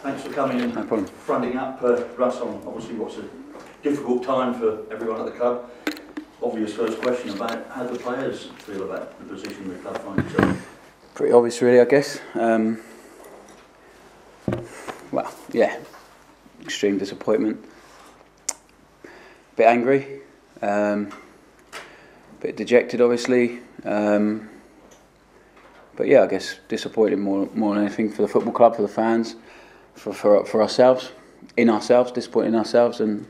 Thanks for coming and No problem. fronting up Russ on obviously what's a difficult time for everyone at the club. Obvious first question about how the players feel about the position the club finds itself. Pretty obvious, really, I guess. Well, yeah, extreme disappointment. Bit angry, bit dejected, obviously. But yeah, I guess disappointed more than anything for the football club, for the fans, for ourselves, disappointed in ourselves, and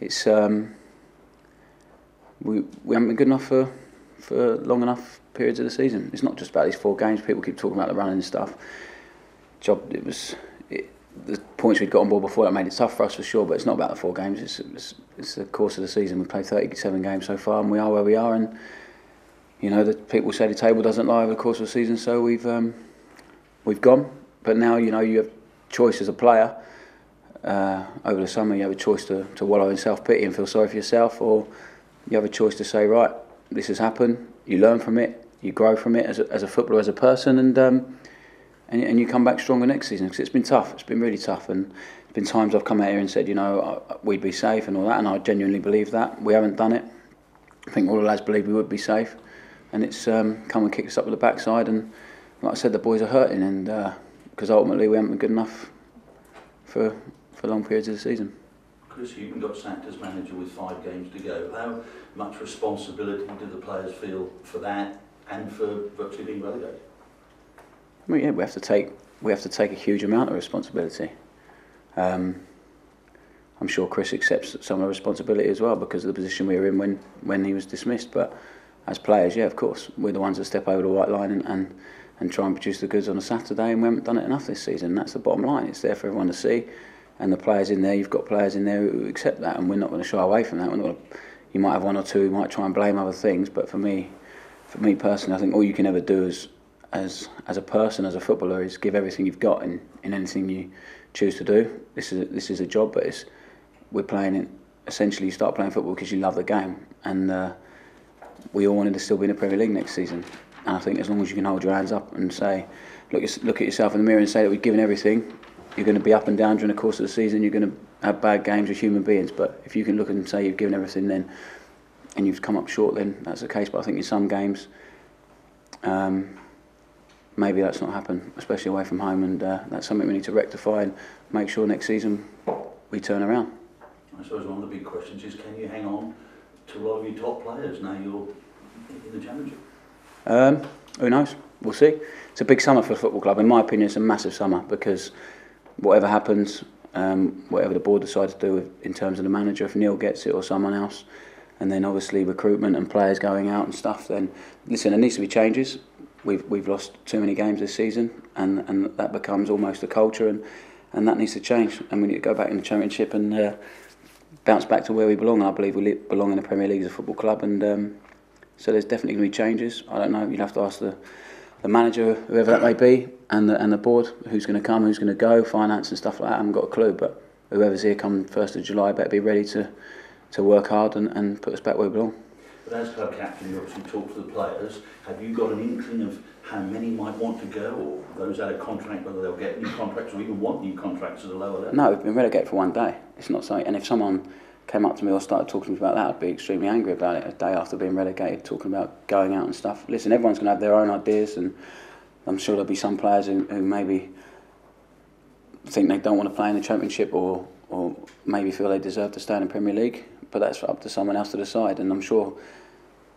it's we haven't been good enough for long enough periods of the season. It's not just about these 4 games. People keep talking about the running and stuff. The points we'd got on board before that made it tough for us for sure, but it's not about the 4 games. It's the course of the season. We've played 37 games so far, and we are where we are. And you know, the people say the table doesn't lie over the course of the season, so we've gone. But now, you know, you have choice as a player. Over the summer, you have a choice to wallow in self-pity and feel sorry for yourself, or you have a choice to say, right, this has happened. You learn from it, you grow from it as a footballer, as a person, and you come back stronger next season. Because it's been tough. It's been really tough, and there's been times I've come out here and said, you know, we'd be safe and all that, and I genuinely believe that. We haven't done it. I think all the lads believe we would be safe, and it's come and kicked us up with the backside. And like I said, the boys are hurting, and because ultimately we haven't been good enough for long periods of the season. Chris Hughton got sacked as manager with 5 games to go. How much responsibility do the players feel for that and for virtually being relegated? I mean, yeah, we have to take a huge amount of responsibility. I'm sure Chris accepts some of the responsibility as well because of the position we were in when he was dismissed. But as players, yeah, of course, we're the ones that step over the white line and try and produce the goods on a Saturday, and we haven't done it enough this season. That's the bottom line. It's there for everyone to see, and the players in there, you've got players in there who accept that, and we're not going to shy away from that. You might have 1 or 2 who might try and blame other things, but for me personally, I think all you can ever do as a person, as a footballer, is give everything you've got in anything you choose to do. This is a job, but we're playing it. Essentially, you start playing football because you love the game, and we all wanted to still be in the Premier League next season. And I think as long as you can hold your hands up and say, look at yourself in the mirror and say that we've given everything, you're going to be up and down during the course of the season. You're going to have bad games with human beings, but if you can look and say you've given everything, then and you've come up short, then that's the case. But I think in some games, maybe that's not happened, especially away from home, and that's something we need to rectify and make sure next season we turn around. I suppose one of the big questions is, can you hang on to a lot of your top players now you're in the Championship? Who knows? We'll see. It's a big summer for the football club. In my opinion, it's a massive summer because whatever happens, whatever the board decides to do in terms of the manager, if Neil gets it or someone else, and then obviously recruitment and players going out and stuff, then listen, there needs to be changes. We've lost too many games this season, and that becomes almost a culture, and that needs to change. And we need to go back in the Championship and bounce back to where we belong. I believe we belong in the Premier League as a football club, and so there's definitely going to be changes. I don't know. You'll have to ask the manager, whoever that may be, and the board, who's going to come, who's going to go, finance and stuff like that. I haven't got a clue, but whoever's here come 1st of July better be ready to work hard and put us back where we belong. But as club captain, you obviously talk to the players. Have you got an inkling of how many might want to go, or those out of contract, whether they'll get new contracts or even want new contracts at a lower level? No, we've been relegated for 1 day. It's not something. And if someone came up to me or started talking to me about that, I'd be extremely angry about it. A day after being relegated, talking about going out and stuff. Listen, everyone's going to have their own ideas, and I'm sure there'll be some players who maybe think they don't want to play in the Championship, or maybe feel they deserve to stay in the Premier League. But that's up to someone else to decide. And I'm sure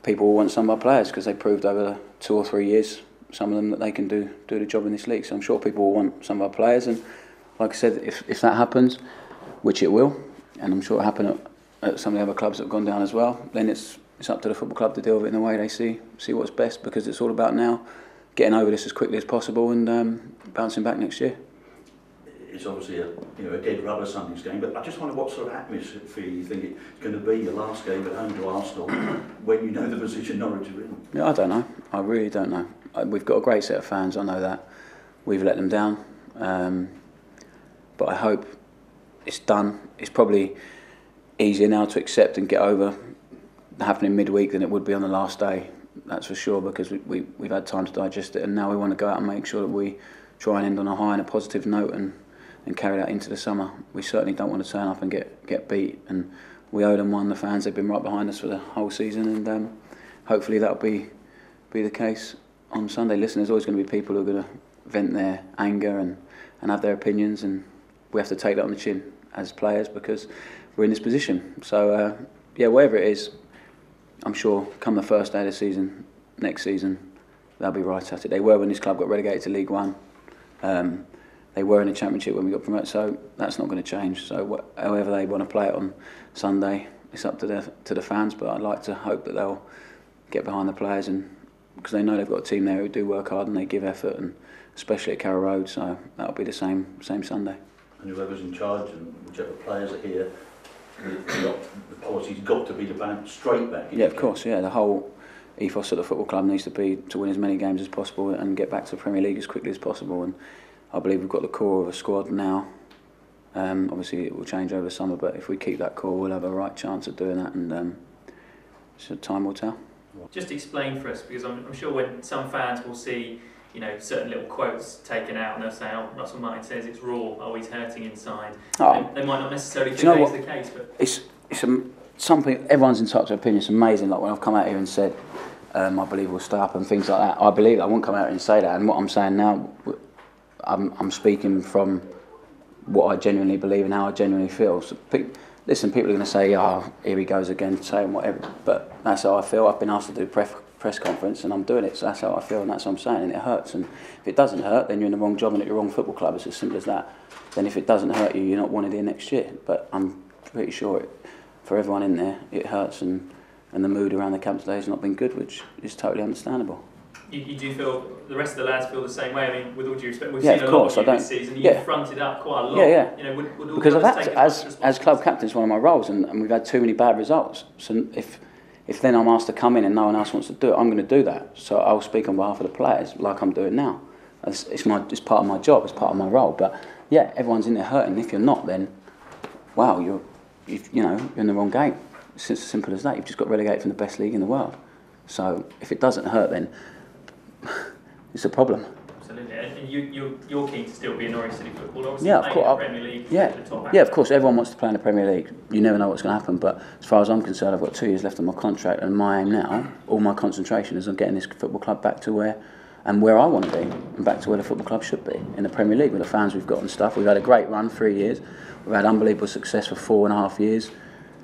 people will want some of our players because they proved over 2 or 3 years, some of them, that they can do the job in this league. So I'm sure people will want some of our players, and like I said, if that happens, which it will, and I'm sure it'll happen at some of the other clubs that have gone down as well, then it's up to the football club to deal with it in the way they see what's best, because it's all about now getting over this as quickly as possible and bouncing back next year. It's obviously a dead rubber Sunday's game, but I just wonder what sort of atmosphere you think it's going to be your last game at home to Arsenal when you know the position Norwich are in. Yeah, I don't know. I really don't know. We've got a great set of fans. I know that. We've let them down, but I hope it's done. It's probably easier now to accept and get over happening midweek than it would be on the last day. That's for sure, because we've had time to digest it, and now we want to go out and make sure that we try and end on a high and a positive note and carry that into the summer. We certainly don't want to turn up and get beat, and we owe them one. The fans, they've been right behind us for the whole season, and hopefully that'll be the case on Sunday. Listen, there's always going to be people who are going to vent their anger and have their opinions, and we have to take that on the chin as players because we're in this position. So yeah, whatever it is, I'm sure come the first day of the season, next season, they'll be right at it. They were when this club got relegated to League One. They were in the Championship when we got promoted, so that's not going to change. So however they want to play it on Sunday, it's up to the fans. But I'd like to hope that they'll get behind the players, and because they know they've got a team there who do work hard and they give effort, and especially at Carrow Road. So that'll be the same Sunday. And whoever's in charge and whichever players are here, the policy's got to be to bounce straight back. Yeah, of course. Yeah, the whole ethos of the football club needs to be to win as many games as possible and get back to the Premier League as quickly as possible. And I believe we've got the core of a squad now. Obviously, it will change over the summer, but if we keep that core, we'll have a right chance of doing that. And so time will tell. Just explain for us, because I'm sure when some fans will see, you know, certain little quotes taken out and they'll say, "Oh, Russell Martin says it's raw. Oh, he's hurting inside." Oh. They might not necessarily think that is the case, but it's something. Everyone's entitled to opinion. It's amazing. Like when I've come out here and said, I believe we'll stay up and things like that. I believe I won't come out here and say that. And what I'm saying now, I'm speaking from what I genuinely believe and how I genuinely feel. So, listen, people are going to say, "Oh, here he goes again, saying whatever." But that's how I feel. I've been asked to do press conference, and I'm doing it. So that's how I feel, and that's what I'm saying. And it hurts. And if it doesn't hurt, then you're in the wrong job and at your wrong football club. It's as simple as that. Then if it doesn't hurt you, you're not wanted here next year. But I'm pretty sure for everyone in there, it hurts, and the mood around the camp today has not been good, which is totally understandable. You do feel the rest of the lads feel the same way. I mean, with all due respect, we've Yeah, seen of a lot course, of you I this don't- season. yeah. You've fronted up quite a lot. Yeah. You know, would all Because of I've us had take to, as much as club captain, it's one of my roles, and we've had too many bad results. So if then I'm asked to come in and no one else wants to do it, I'm going to do that. So I'll speak on behalf of the players, like I'm doing now. It's part of my job, it's part of my role. But yeah, everyone's in there hurting. If you're not, then wow, you're in the wrong game. It's as simple as that. You've just got relegated from the best league in the world. So if it doesn't hurt, then it's a problem. Absolutely. And you're keen to still be a Norwich City footballer, obviously. Yeah, of course. In the Premier League. Yeah, The top yeah, of course. Everyone wants to play in the Premier League. You never know what's going to happen. But as far as I'm concerned, I've got 2 years left on my contract, and my aim now, all my concentration is on getting this football club back to where I want to be, and back to where the football club should be in the Premier League with the fans we've got and stuff. We've had a great run, 3 years. We've had unbelievable success for 4.5 years.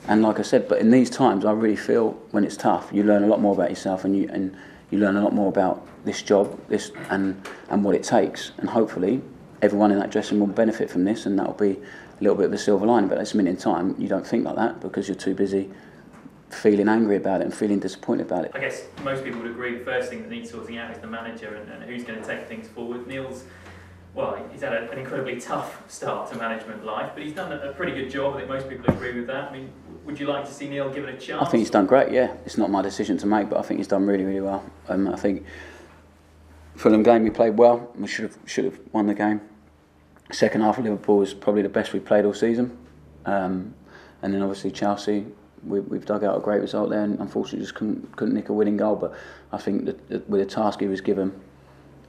And like I said, but in these times, I really feel when it's tough, you learn a lot more about yourself, and you learn a lot more about this job, and what it takes. And hopefully, everyone in that dressing room will benefit from this, and that'll be a little bit of a silver lining. But at this minute in time, you don't think like that because you're too busy feeling angry about it and feeling disappointed about it. I guess most people would agree the first thing that needs sorting out is the manager and who's going to take things forward. Neil's, well, he's had an incredibly tough start to management life, but he's done a pretty good job. I think most people agree with that. I mean, would you like to see Neil given a chance? I think he's done great, yeah. It's not my decision to make, but I think he's done really, really well. I think Fulham game we played well. We should have won the game. Second half of Liverpool was probably the best we've played all season. And then obviously Chelsea, we've dug out a great result there, and unfortunately just couldn't nick a winning goal. But I think that with the task he was given,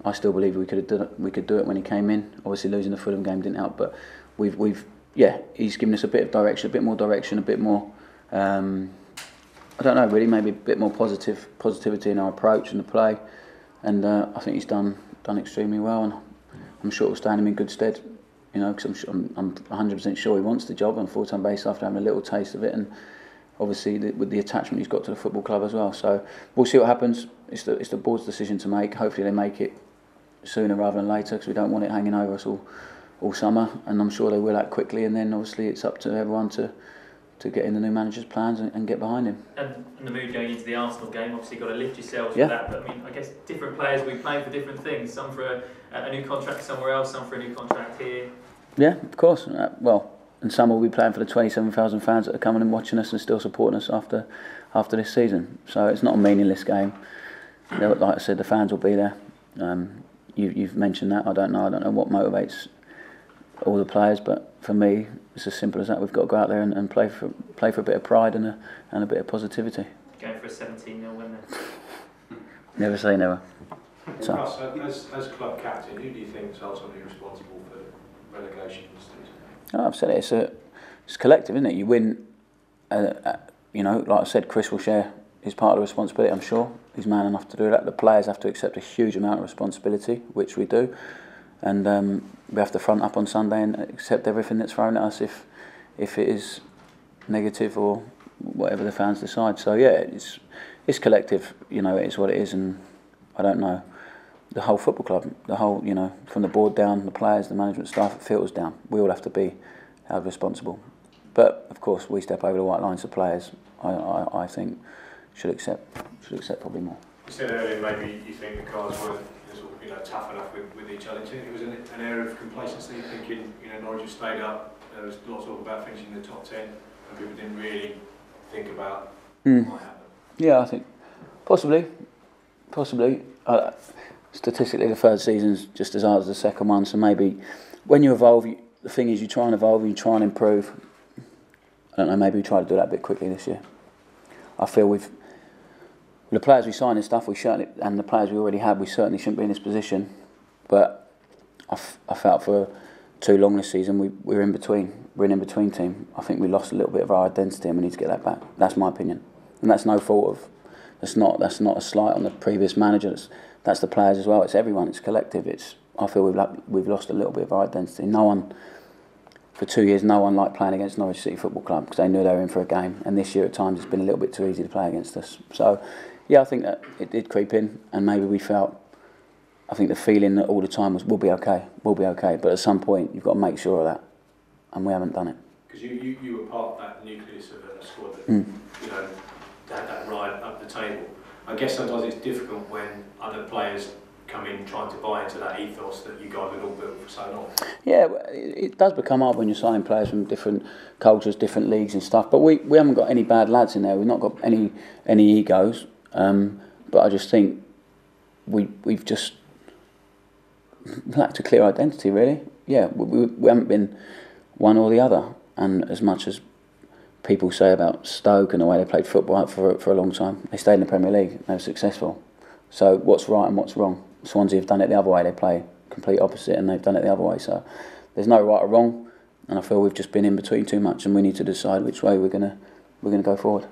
I still believe we could do it when he came in. Obviously losing the Fulham game didn't help, but he's given us a bit of direction, a bit more, I don't know really, maybe a bit more positivity in our approach and the play, and I think he's done extremely well, and I'm sure it will stand him in good stead, you know, because I'm 100% sure he wants the job on a full-time basis after having a little taste of it, and obviously with the attachment he's got to the football club as well. So we'll see what happens. It's the board's decision to make. Hopefully they make it sooner rather than later, because we don't want it hanging over us all summer, and I'm sure they will act quickly, and then obviously it's up to everyone to get in the new manager's plans and get behind him. And the mood going into the Arsenal game, obviously you've got to lift yourselves Yeah. for that, but I mean, I guess different players will be playing for different things, some for a new contract somewhere else, some for a new contract here. Yeah, of course. And some will be playing for the 27,000 fans that are coming and watching us and still supporting us after this season. So it's not a meaningless game. Like I said, the fans will be there. You've mentioned that. I don't know what motivates all the players, but for me, it's as simple as that. We've got to go out there and play for a bit of pride and a bit of positivity. Going for a 17-0 win then. Never say never. So, Russ, as club captain, who do you think is ultimately responsible for relegation this season? I've said it. It's collective, isn't it? You win. You know, like I said, Chris will share his part of the responsibility. I'm sure he's man enough to do that. The players have to accept a huge amount of responsibility, which we do, and we have to front up on Sunday and accept everything that's thrown at us if it is negative or whatever the fans decide. So yeah, it's collective. You know, it is what it is, and I don't know. The whole football club, the whole, you know, from the board down, the players, the management staff, it filters down. We all have to be held responsible. But of course, we step over the white lines. The players, I think, should accept probably more. You said earlier maybe you think the guys weren't sort of, tough enough with each other. Do you think it was an area of complacency, thinking Norwich have stayed up? There was lots of talk about finishing in the top 10, and people didn't really think about what might happen. Yeah, I think possibly. Statistically, the third season's just as hard as the second one. So maybe when you evolve, the thing is you try and evolve, you try and improve. I don't know. Maybe we try to do that a bit quickly this year. I feel with the players we signed and stuff, and the players we already had, we certainly shouldn't be in this position. But I felt for too long this season we're in between. We're an in-between team. I think we lost a little bit of our identity, and we need to get that back. That's my opinion, and that's no fault of. That's not a slight on the previous managers. That's the players as well. It's everyone. It's collective. I feel we've lost a little bit of our identity. For 2 years, no one liked playing against Norwich City Football Club because they knew they were in for a game. And this year, at times, it's been a little bit too easy to play against us. So, yeah, I think that it did creep in, and maybe we felt. I think the feeling all the time was we'll be okay. But at some point, you've got to make sure of that, and we haven't done it. Because you were part of that nucleus of a squad that had that ride up the table. I guess sometimes it's difficult when other players come in trying to buy into that ethos that you guys had all built for so long. Yeah, it does become hard when you're signing players from different cultures, different leagues and stuff. But we haven't got any bad lads in there. We've not got any egos. But I just think we've just lacked a clear identity, really. Yeah, we haven't been one or the other. And as much as people say about Stoke and the way they played football for a long time, they stayed in the Premier League. They were successful. So what's right and what's wrong? Swansea have done it the other way. They play complete opposite, and they've done it the other way. So there's no right or wrong, and I feel we've just been in between too much, and we need to decide which way we're gonna go forward.